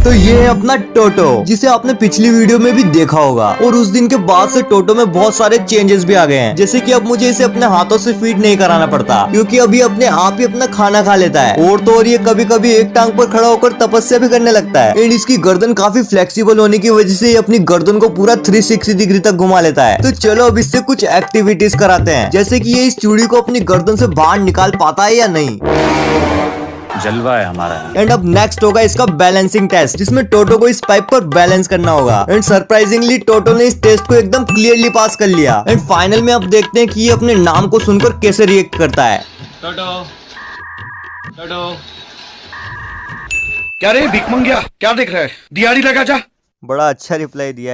तो ये है अपना टोटो, जिसे आपने पिछली वीडियो में भी देखा होगा। और उस दिन के बाद से टोटो में बहुत सारे चेंजेस भी आ गए हैं, जैसे कि अब मुझे इसे अपने हाथों से फीड नहीं कराना पड़ता, क्योंकि अभी अपने आप ही अपना खाना खा लेता है। और तो और ये कभी कभी एक टांग पर खड़ा होकर तपस्या भी करने लगता है। एंड इसकी गर्दन काफी फ्लेक्सिबल होने की वजह से ये अपनी गर्दन को पूरा 360 डिग्री तक घुमा लेता है। तो चलो अब इससे कुछ एक्टिविटीज कराते हैं, जैसे कि ये इस चूड़ी को अपनी गर्दन से बाहर निकाल पाता है या नहीं। जलवा है हमारा। एंड अब नेक्स्ट होगा इसका बैलेंसिंग टेस्ट, जिसमें टोटो को इस पाइप पर बैलेंस करना होगा। एंड सरप्राइजिंगली टोटो ने इस टेस्ट को एकदम क्लियरली पास कर लिया। एंड फाइनल में अब देखते हैं कि ये अपने नाम को सुनकर कैसे रिएक्ट करता है। टोटो टोटो। क्या रे भिख मंगिया, क्या देख रहा है? दिहाड़ी लगा जा। बड़ा अच्छा रिप्लाई दिया है।